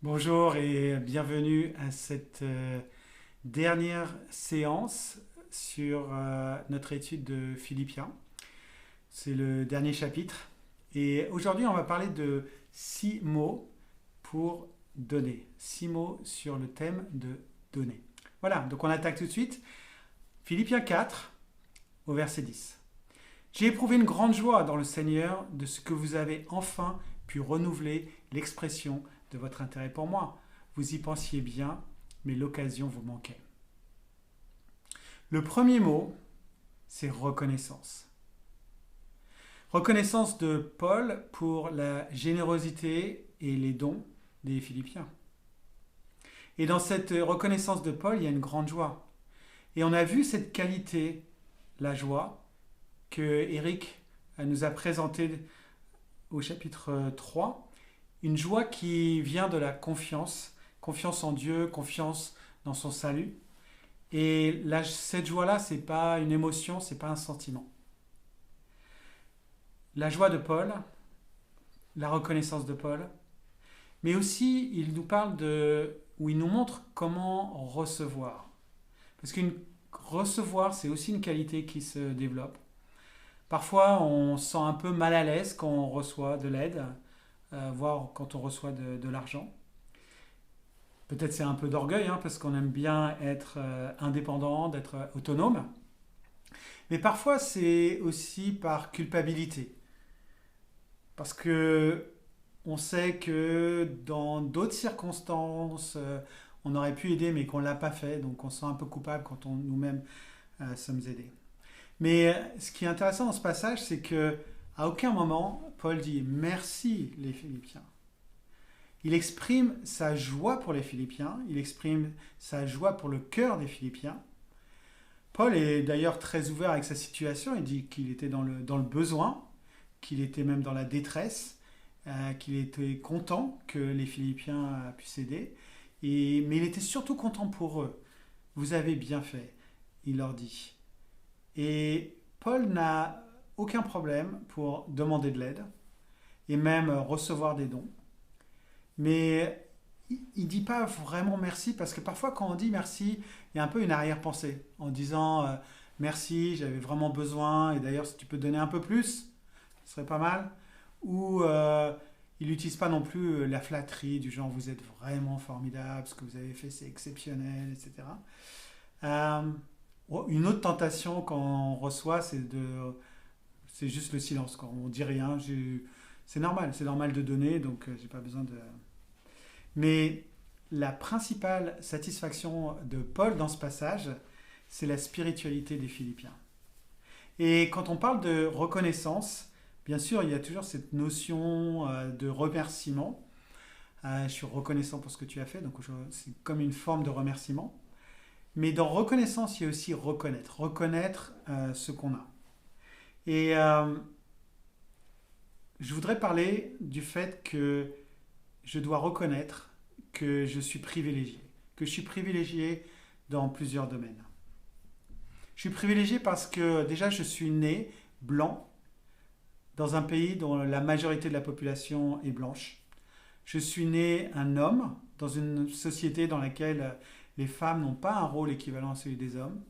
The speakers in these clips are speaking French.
Bonjour et bienvenue à cette dernière séance sur notre étude de Philippiens. C'est le dernier chapitre. Et aujourd'hui, on va parler de 6 mots pour donner. 6 mots sur le thème de donner. Voilà, donc on attaque tout de suite. Philippiens 4, au verset 10. J'ai éprouvé une grande joie dans le Seigneur de ce que vous avez enfin pu renouveler l'expression de votre intérêt pour moi. Vous y pensiez bien, mais l'occasion vous manquait. Le premier mot, c'est reconnaissance. Reconnaissance de Paul pour la générosité et les dons des Philippiens. Et dans cette reconnaissance de Paul, il y a une grande joie. Et on a vu cette qualité, la joie, que Eric nous a présentée au chapitre 3. Une joie qui vient de la confiance, confiance en Dieu, confiance dans son salut. Et là, cette joie-là, c'est pas une émotion, c'est pas un sentiment. La joie de Paul, la reconnaissance de Paul, mais aussi il nous parle ou il nous montre comment recevoir. Parce que recevoir, c'est aussi une qualité qui se développe. Parfois, on se sent un peu mal à l'aise quand on reçoit de l'aide, voire quand on reçoit de l'argent. Peut-être c'est un peu d'orgueil, parce qu'on aime bien être indépendant, d'être autonome. Mais parfois, c'est aussi par culpabilité. Parce que on sait que dans d'autres circonstances, on aurait pu aider, mais qu'on ne l'a pas fait. Donc on se sent un peu coupable quand nous-mêmes sommes aidés. Mais ce qui est intéressant dans ce passage, c'est que à aucun moment, Paul dit merci les Philippiens. Il exprime sa joie pour les Philippiens, il exprime sa joie pour le cœur des Philippiens. Paul est d'ailleurs très ouvert avec sa situation, il dit qu'il était dans le besoin, qu'il était même dans la détresse, qu'il était content que les Philippiens puissent aider, mais il était surtout content pour eux. Vous avez bien fait, il leur dit. Et Paul n'a aucun problème pour demander de l'aide et même recevoir des dons. Mais il ne dit pas vraiment merci parce que parfois quand on dit merci, il y a un peu une arrière-pensée en disant merci, j'avais vraiment besoin et d'ailleurs si tu peux donner un peu plus, ce serait pas mal. Ou il n'utilise pas non plus la flatterie du genre vous êtes vraiment formidable, ce que vous avez fait c'est exceptionnel, etc. Une autre tentation quand on reçoit, c'est juste le silence. Quand on dit rien, c'est normal de donner, donc j'ai pas besoin de. Mais la principale satisfaction de Paul dans ce passage, c'est la spiritualité des Philippiens. Et quand on parle de reconnaissance, bien sûr, il y a toujours cette notion de remerciement. Je suis reconnaissant pour ce que tu as fait, donc c'est comme une forme de remerciement. Mais dans reconnaissance, il y a aussi reconnaître ce qu'on a. Et je voudrais parler du fait que je dois reconnaître que je suis privilégié dans plusieurs domaines. Je suis privilégié parce que déjà je suis né blanc dans un pays dont la majorité de la population est blanche. Je suis né un homme dans une société dans laquelle les femmes n'ont pas un rôle équivalent à celui des hommes.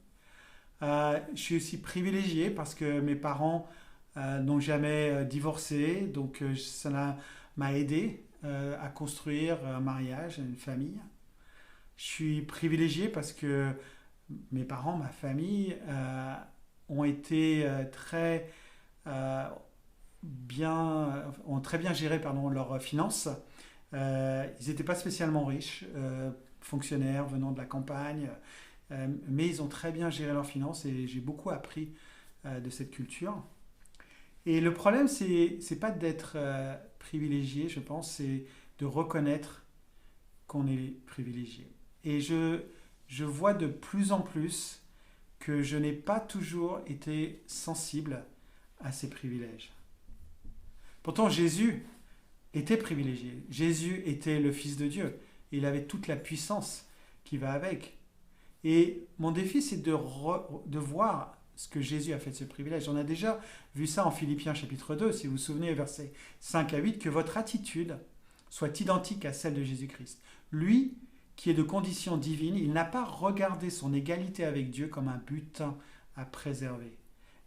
Je suis aussi privilégié parce que mes parents n'ont jamais divorcé, donc ça m'a aidé à construire un mariage, une famille. Je suis privilégié parce que mes parents, ma famille, ont été ont très bien géré leurs finances. Ils n'étaient pas spécialement riches, fonctionnaires venant de la campagne, mais ils ont très bien géré leurs finances et j'ai beaucoup appris de cette culture. Et le problème, c'est pas d'être privilégié, je pense, c'est de reconnaître qu'on est privilégié. Et je vois de plus en plus que je n'ai pas toujours été sensible à ces privilèges. Pourtant, Jésus était privilégié. Jésus était le Fils de Dieu. Il avait toute la puissance qui va avec. Et mon défi, c'est de voir ce que Jésus a fait de ce privilège. On a déjà vu ça en Philippiens chapitre 2, si vous vous souvenez, versets 5 à 8, que votre attitude soit identique à celle de Jésus-Christ. Lui, qui est de condition divine, il n'a pas regardé son égalité avec Dieu comme un butin à préserver,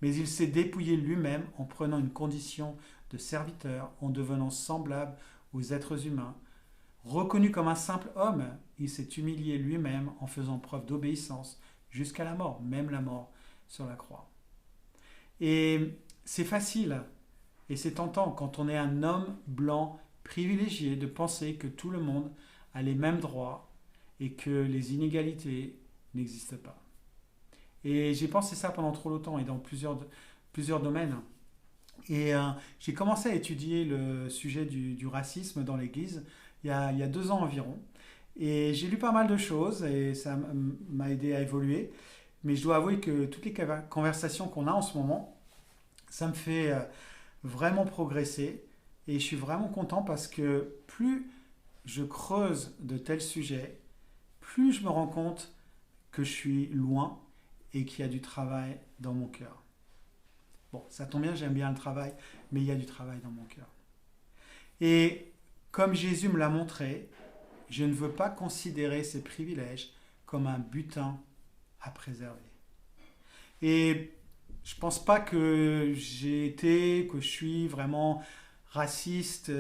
mais il s'est dépouillé lui-même en prenant une condition de serviteur, en devenant semblable aux êtres humains. Reconnu comme un simple homme, il s'est humilié lui-même en faisant preuve d'obéissance jusqu'à la mort, même la mort sur la croix. Et c'est facile et c'est tentant quand on est un homme blanc privilégié de penser que tout le monde a les mêmes droits et que les inégalités n'existent pas. Et j'ai pensé ça pendant trop longtemps et dans plusieurs domaines. Et j'ai commencé à étudier le sujet du racisme dans l'Église il y a 2 ans environ. Et j'ai lu pas mal de choses et ça m'a aidé à évoluer. Mais je dois avouer que toutes les conversations qu'on a en ce moment, ça me fait vraiment progresser. Et je suis vraiment content parce que plus je creuse de tels sujets, plus je me rends compte que je suis loin et qu'il y a du travail dans mon cœur. Bon, ça tombe bien, j'aime bien le travail, mais il y a du travail dans mon cœur. Et comme Jésus me l'a montré, je ne veux pas considérer ces privilèges comme un butin à préserver. Et je ne pense pas que que je suis vraiment raciste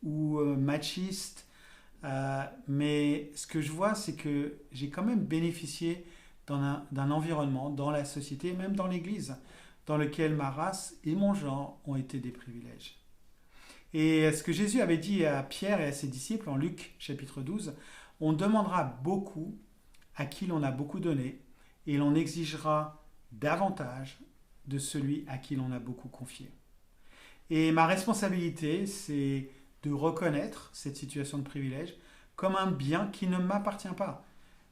ou machiste, mais ce que je vois, c'est que j'ai quand même bénéficié d'un environnement, dans la société, même dans l'Église, dans lequel ma race et mon genre ont été des privilèges. Et ce que Jésus avait dit à Pierre et à ses disciples en Luc chapitre 12, on demandera beaucoup à qui l'on a beaucoup donné, et l'on exigera davantage de celui à qui l'on a beaucoup confié. Et ma responsabilité, c'est de reconnaître cette situation de privilège comme un bien qui ne m'appartient pas,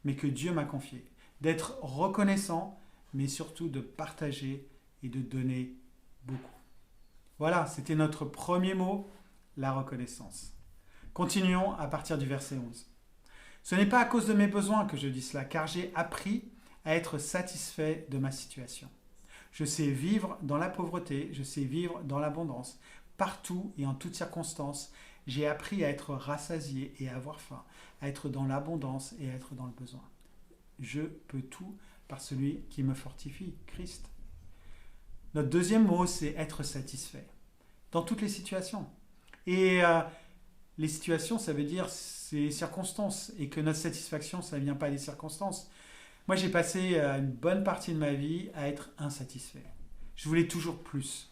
mais que Dieu m'a confié. D'être reconnaissant, mais surtout de partager et de donner beaucoup. Voilà, c'était notre premier mot, la reconnaissance. Continuons à partir du verset 11. Ce n'est pas à cause de mes besoins que je dis cela, car j'ai appris à être satisfait de ma situation. Je sais vivre dans la pauvreté, je sais vivre dans l'abondance. Partout et en toutes circonstances, j'ai appris à être rassasié et à avoir faim, à être dans l'abondance et à être dans le besoin. Je peux tout par celui qui me fortifie, Christ. Notre deuxième mot, c'est être satisfait, dans toutes les situations. Et les situations, ça veut dire ces circonstances, et que notre satisfaction, ça ne vient pas des circonstances. Moi, j'ai passé une bonne partie de ma vie à être insatisfait. Je voulais toujours plus.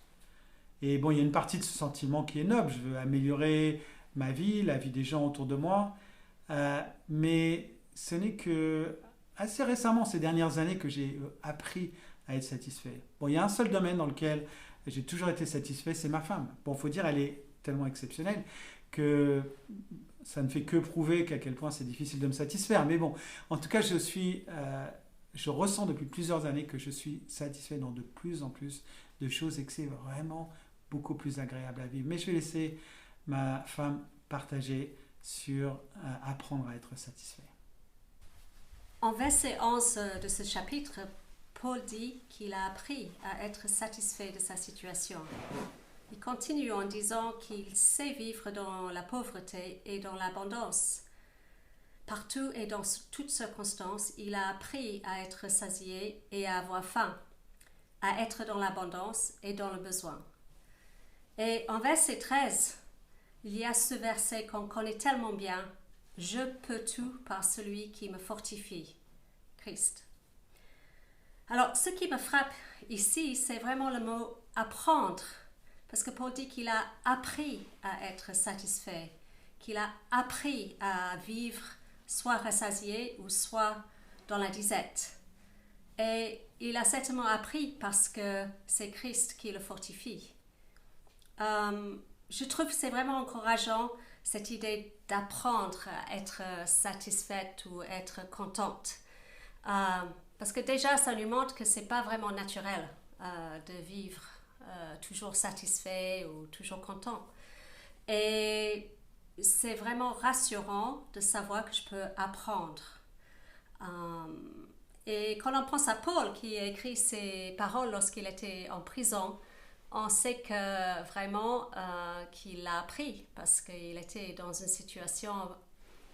Et bon, il y a une partie de ce sentiment qui est noble. Je veux améliorer ma vie, la vie des gens autour de moi. Mais ce n'est que assez récemment, ces dernières années, que j'ai appris à être satisfait. Bon, il y a un seul domaine dans lequel j'ai toujours été satisfait, c'est ma femme. Bon, il faut dire, elle est tellement exceptionnelle que ça ne fait que prouver qu'à quel point c'est difficile de me satisfaire. Mais bon, en tout cas, je ressens depuis plusieurs années que je suis satisfait dans de plus en plus de choses et que c'est vraiment beaucoup plus agréable à vivre. Mais je vais laisser ma femme partager sur apprendre à être satisfait. En verset 11 de ce chapitre, Paul dit qu'il a appris à être satisfait de sa situation. Il continue en disant qu'il sait vivre dans la pauvreté et dans l'abondance. Partout et dans toutes circonstances, il a appris à être satié et à avoir faim, à être dans l'abondance et dans le besoin. Et en verset 13, il y a ce verset qu'on connaît tellement bien, « Je peux tout par celui qui me fortifie, Christ ». Alors, ce qui me frappe ici, c'est vraiment le mot « apprendre ». Parce que Paul dit qu'il a appris à être satisfait, qu'il a appris à vivre soit rassasié ou soit dans la disette. Et il a certainement appris parce que c'est Christ qui le fortifie. Je trouve que c'est vraiment encourageant cette idée d'apprendre à être satisfaite ou être contente. Parce que déjà, ça nous montre que ce n'est pas vraiment naturel de vivre toujours satisfait ou toujours content. Et c'est vraiment rassurant de savoir que je peux apprendre. Et quand on pense à Paul qui a écrit ces paroles lorsqu'il était en prison, on sait que vraiment qu'il l'a appris parce qu'il était dans une situation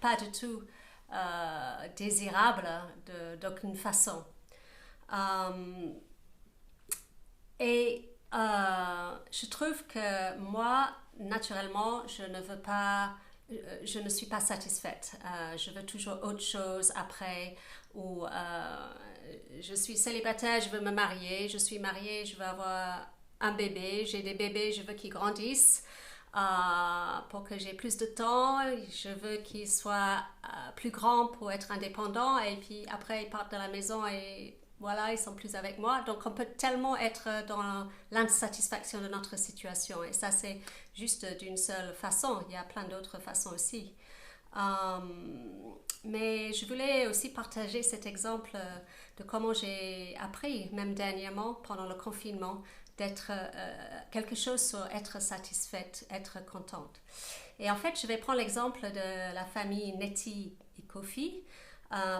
pas du tout désirable d'aucune façon. Je trouve que moi, naturellement, je ne suis pas satisfaite. Je veux toujours autre chose après, ou je suis célibataire, je veux me marier, je suis mariée, je veux avoir un bébé, j'ai des bébés, je veux qu'ils grandissent pour que j'ai plus de temps, je veux qu'ils soient plus grands pour être indépendants, et puis après ils partent de la maison et voilà, ils sont plus avec moi. Donc on peut tellement être dans l'insatisfaction de notre situation, et ça c'est juste d'une seule façon, il y a plein d'autres façons aussi. Mais je voulais aussi partager cet exemple de comment j'ai appris, même dernièrement, pendant le confinement, d'être quelque chose sur être satisfaite, être contente. Et en fait, je vais prendre l'exemple de la famille Nettie et Kofi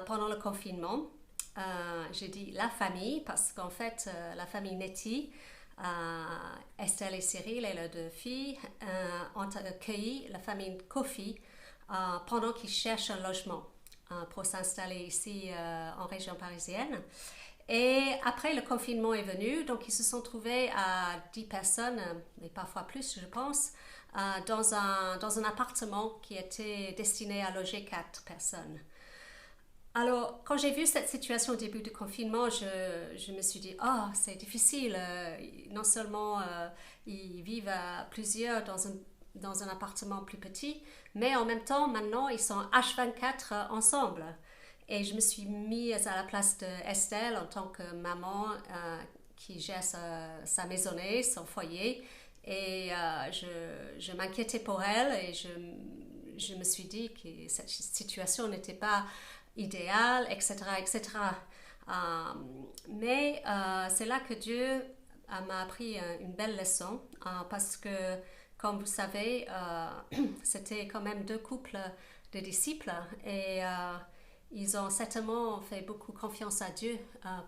pendant le confinement. J'ai dit la famille parce qu'en fait, la famille Nettie, Estelle et Cyril et leurs deux filles ont accueilli la famille Kofi pendant qu'ils cherchent un logement pour s'installer ici en région parisienne. Et après, le confinement est venu, donc ils se sont trouvés à 10 personnes, et parfois plus, je pense, dans un appartement qui était destiné à loger 4 personnes. Alors, quand j'ai vu cette situation au début du confinement, je me suis dit, c'est difficile. Non seulement ils vivent à plusieurs dans un appartement plus petit, mais en même temps, maintenant, ils sont H24 ensemble. Et je me suis mise à la place d'Estelle en tant que maman qui gère sa maisonnée, son foyer. Et je m'inquiétais pour elle et je me suis dit que cette situation n'était pas idéale, etc. etc. Mais c'est là que Dieu m'a appris une belle leçon parce que, comme vous savez, c'était quand même 2 couples de disciples et ils ont certainement fait beaucoup confiance à Dieu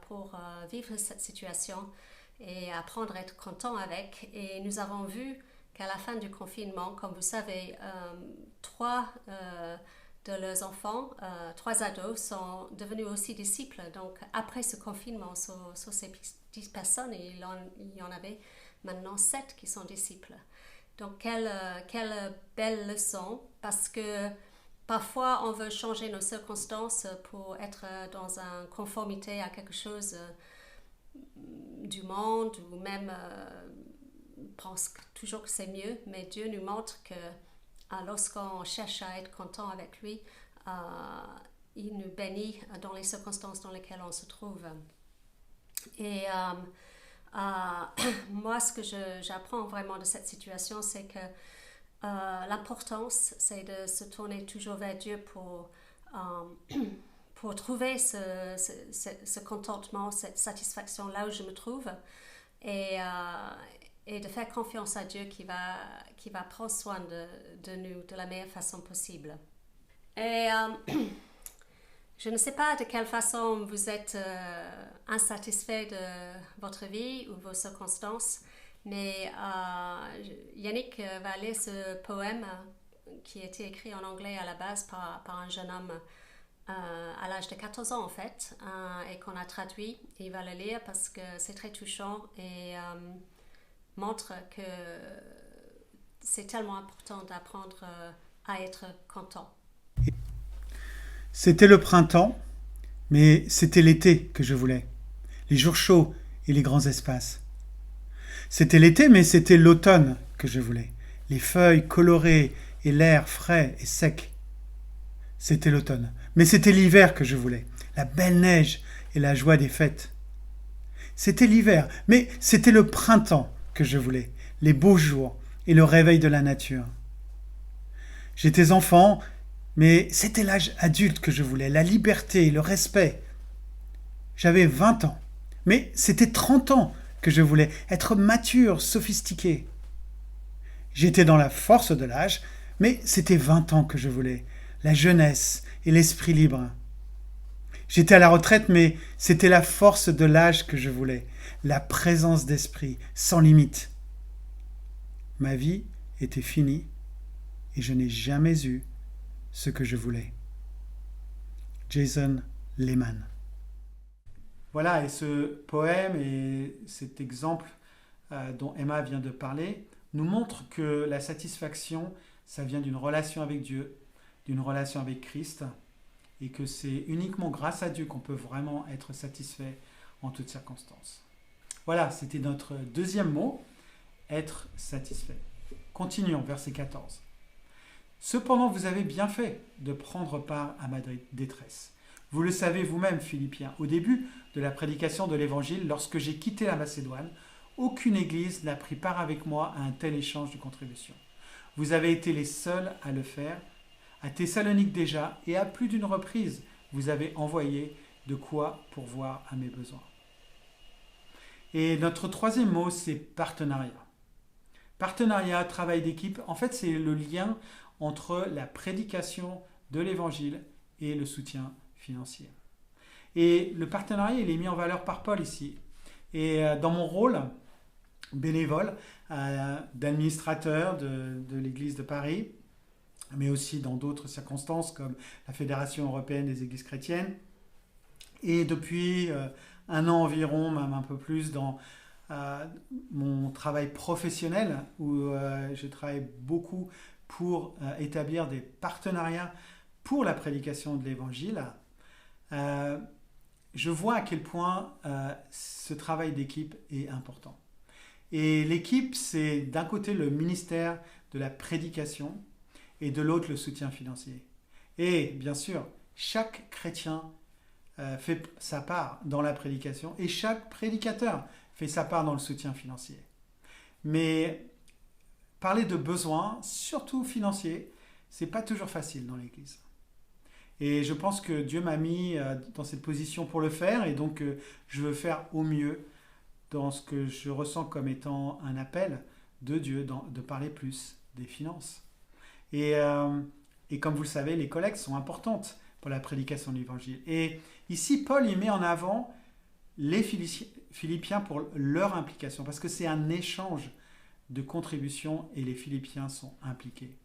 pour vivre cette situation et apprendre à être contents avec. Et nous avons vu qu'à la fin du confinement, comme vous savez, 3 de leurs enfants, 3 ados, sont devenus aussi disciples. Donc après ce confinement, sur ces 10 personnes, il y en avait maintenant 7 qui sont disciples. Donc quelle belle leçon, parce que parfois, on veut changer nos circonstances pour être dans une conformité à quelque chose du monde ou même pense toujours que c'est mieux. Mais Dieu nous montre que lorsqu'on cherche à être content avec lui, il nous bénit dans les circonstances dans lesquelles on se trouve. Et moi, ce que j'apprends vraiment de cette situation, c'est que l'importance, c'est de se tourner toujours vers Dieu pour trouver ce contentement, cette satisfaction là où je me trouve et de faire confiance à Dieu qui va prendre soin de nous de la meilleure façon possible. Et je ne sais pas de quelle façon vous êtes insatisfait de votre vie ou vos circonstances, mais Yannick va lire ce poème qui a été écrit en anglais à la base par un jeune homme à l'âge de 14 ans en fait, et qu'on a traduit. Il va le lire parce que c'est très touchant et montre que c'est tellement important d'apprendre à être content. C'était le printemps, mais c'était l'été que je voulais. Les jours chauds et les grands espaces. C'était l'été, mais c'était l'automne que je voulais. Les feuilles colorées et l'air frais et sec. C'était l'automne, mais c'était l'hiver que je voulais. La belle neige et la joie des fêtes. C'était l'hiver, mais c'était le printemps que je voulais. Les beaux jours et le réveil de la nature. J'étais enfant, mais c'était l'âge adulte que je voulais. La liberté, le respect. J'avais 20 ans, mais c'était 30 ans que je voulais, être mature, sophistiqué. J'étais dans la force de l'âge, mais c'était 20 ans que je voulais, la jeunesse et l'esprit libre. J'étais à la retraite, mais c'était la force de l'âge que je voulais, la présence d'esprit, sans limite. Ma vie était finie et je n'ai jamais eu ce que je voulais. Jason Lehman. Voilà, et ce poème et cet exemple dont Emma vient de parler nous montrent que la satisfaction, ça vient d'une relation avec Dieu, d'une relation avec Christ, et que c'est uniquement grâce à Dieu qu'on peut vraiment être satisfait en toutes circonstances. Voilà, c'était notre deuxième mot, être satisfait. Continuons, verset 14. Cependant, vous avez bien fait de prendre part à ma détresse. Vous le savez vous-même, Philippiens, au début de la prédication de l'Évangile, lorsque j'ai quitté la Macédoine, aucune église n'a pris part avec moi à un tel échange de contributions. Vous avez été les seuls à le faire. À Thessalonique déjà, et à plus d'une reprise, vous avez envoyé de quoi pourvoir à mes besoins. Et notre troisième mot, c'est partenariat. Partenariat, travail d'équipe, en fait, c'est le lien entre la prédication de l'Évangile et le soutien financier. Et le partenariat, il est mis en valeur par Paul ici. Et dans mon rôle bénévole d'administrateur de l'Église de Paris, mais aussi dans d'autres circonstances comme la Fédération européenne des églises chrétiennes, et depuis un an environ, même un peu plus, dans mon travail professionnel, où je travaille beaucoup pour établir des partenariats pour la prédication de l'Évangile, je vois à quel point ce travail d'équipe est important. Et l'équipe, c'est d'un côté le ministère de la prédication et de l'autre le soutien financier. Et bien sûr, chaque chrétien fait sa part dans la prédication et chaque prédicateur fait sa part dans le soutien financier. Mais parler de besoins, surtout financiers, c'est pas toujours facile dans l'Église. Et je pense que Dieu m'a mis dans cette position pour le faire, et donc je veux faire au mieux dans ce que je ressens comme étant un appel de Dieu de parler plus des finances. Et comme vous le savez, les collectes sont importantes pour la prédication de l'Évangile. Et ici, Paul, il met en avant les Philippiens pour leur implication, parce que c'est un échange de contributions et les Philippiens sont impliqués.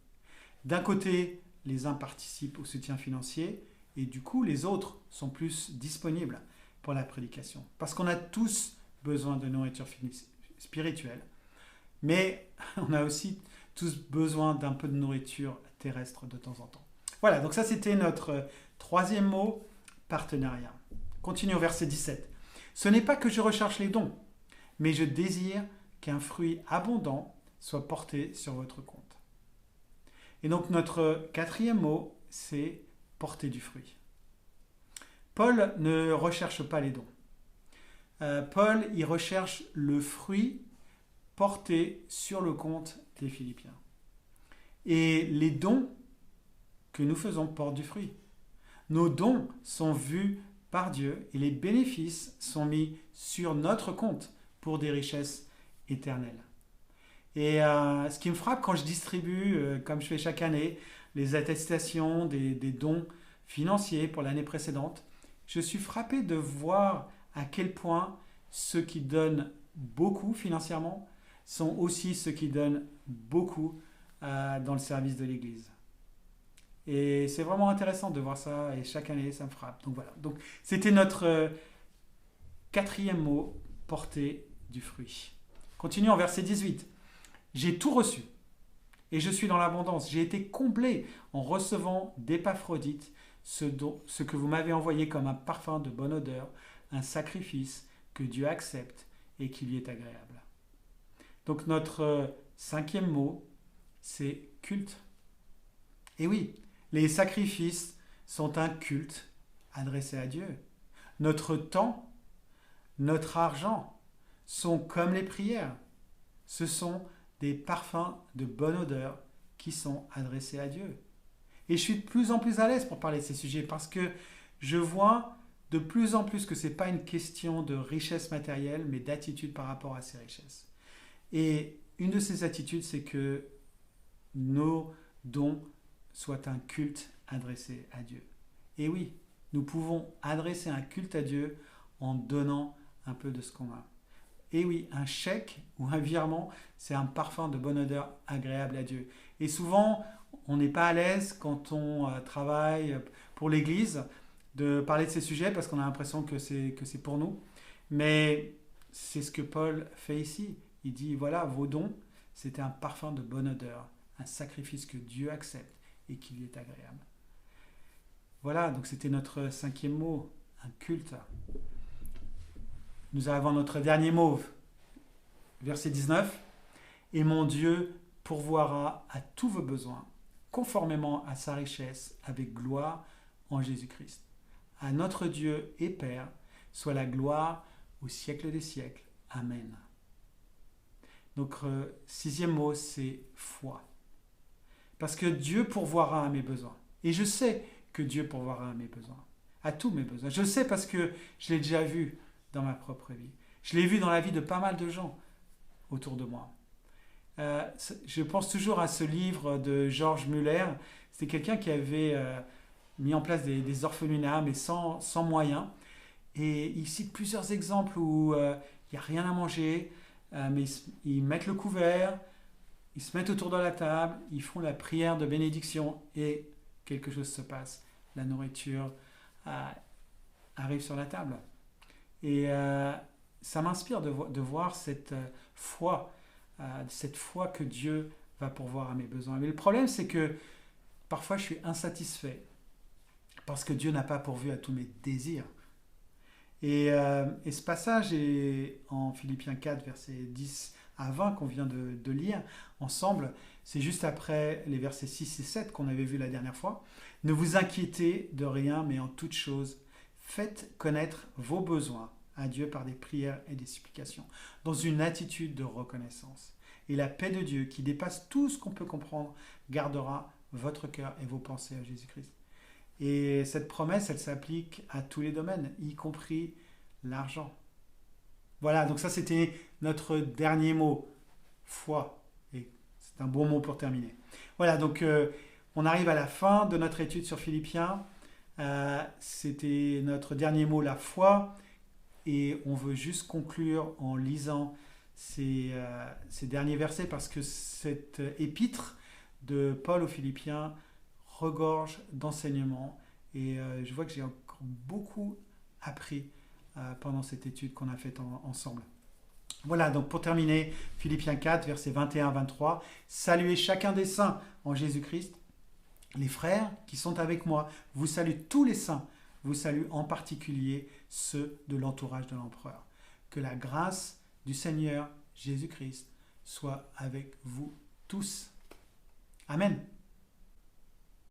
D'un côté, les uns participent au soutien financier et du coup, les autres sont plus disponibles pour la prédication. Parce qu'on a tous besoin de nourriture spirituelle, mais on a aussi tous besoin d'un peu de nourriture terrestre de temps en temps. Voilà, donc ça c'était notre troisième mot, partenariat. Continuons au verset 17. Ce n'est pas que je recherche les dons, mais je désire qu'un fruit abondant soit porté sur votre compte. Et donc notre quatrième mot, c'est porter du fruit. Paul ne recherche pas les dons. Paul, il recherche le fruit porté sur le compte des Philippiens. Et les dons que nous faisons portent du fruit. Nos dons sont vus par Dieu et les bénéfices sont mis sur notre compte pour des richesses éternelles. Et ce qui me frappe quand je distribue, comme je fais chaque année, les attestations des dons financiers pour l'année précédente, je suis frappé de voir à quel point ceux qui donnent beaucoup financièrement sont aussi ceux qui donnent beaucoup dans le service de l'Église. Et c'est vraiment intéressant de voir ça, et chaque année, ça me frappe. Donc voilà. Donc, c'était notre quatrième mot, porter du fruit. Continuons en verset 18. J'ai tout reçu, et je suis dans l'abondance. J'ai été comblé en recevant d'Épaphrodite ce que vous m'avez envoyé comme un parfum de bonne odeur, un sacrifice que Dieu accepte et qui lui est agréable. Donc notre cinquième mot, c'est culte. Et oui, les sacrifices sont un culte adressé à Dieu. Notre temps, notre argent sont comme les prières. Ce sont des parfums de bonne odeur qui sont adressés à Dieu. Et je suis de plus en plus à l'aise pour parler de ces sujets parce que je vois de plus en plus que ce n'est pas une question de richesse matérielle, mais d'attitude par rapport à ces richesses. Et une de ces attitudes, c'est que nos dons soient un culte adressé à Dieu. Et oui, nous pouvons adresser un culte à Dieu en donnant un peu de ce qu'on a. et oui, un chèque ou un virement, c'est un parfum de bonne odeur agréable à Dieu. Et souvent, on n'est pas à l'aise quand on travaille pour l'Église de parler de ces sujets parce qu'on a l'impression que c'est pour nous. Mais c'est ce que Paul fait ici. Il dit, voilà, vos dons, c'était un parfum de bonne odeur, un sacrifice que Dieu accepte et qui lui est agréable. Voilà, donc c'était notre 5e mot, un culte. Nous avons notre dernier mot, verset 19. Et mon Dieu pourvoira à tous vos besoins, conformément à sa richesse, avec gloire en Jésus-Christ. À notre Dieu et Père, soit la gloire au siècle des siècles. Amen. Notre 6e mot, c'est foi. Parce que Dieu pourvoira à mes besoins. Et je sais que Dieu pourvoira à mes besoins, à tous mes besoins. Je le sais parce que je l'ai déjà vu dans ma propre vie. Je l'ai vu dans la vie de pas mal de gens autour de moi. Je pense toujours à ce livre de George Muller. C'était quelqu'un qui avait mis en place des orphelinats, mais sans moyens. Et il cite plusieurs exemples où il n'y a rien à manger, mais ils mettent le couvert, ils se mettent autour de la table, ils font la prière de bénédiction et quelque chose se passe. La nourriture arrive sur la table. Et ça m'inspire de voir cette foi que Dieu va pourvoir à mes besoins. Mais le problème, c'est que parfois je suis insatisfait parce que Dieu n'a pas pourvu à tous mes désirs. Et ce passage est en Philippiens 4, versets 10 à 20 qu'on vient de lire ensemble. C'est juste après les versets 6 et 7 qu'on avait vus la dernière fois. Ne vous inquiétez de rien, mais en toute chose, faites connaître vos besoins à Dieu par des prières et des supplications, dans une attitude de reconnaissance. Et la paix de Dieu, qui dépasse tout ce qu'on peut comprendre, gardera votre cœur et vos pensées à Jésus-Christ. Et cette promesse, elle s'applique à tous les domaines, y compris l'argent. Voilà, donc ça c'était notre dernier mot, foi. Et c'est un bon mot pour terminer. Voilà, donc on arrive à la fin de notre étude sur Philippiens. C'était notre dernier mot, la foi. Et on veut juste conclure en lisant ces derniers versets parce que cette épître de Paul aux Philippiens regorge d'enseignements et je vois que j'ai encore beaucoup appris pendant cette étude qu'on a faite ensemble. Voilà, donc pour terminer, Philippiens 4, versets 21-23, saluez chacun des saints en Jésus-Christ. Les frères qui sont avec moi vous saluent tous les saints, vous saluent en particulier ceux de l'entourage de l'empereur. Que la grâce du Seigneur Jésus-Christ soit avec vous tous. Amen.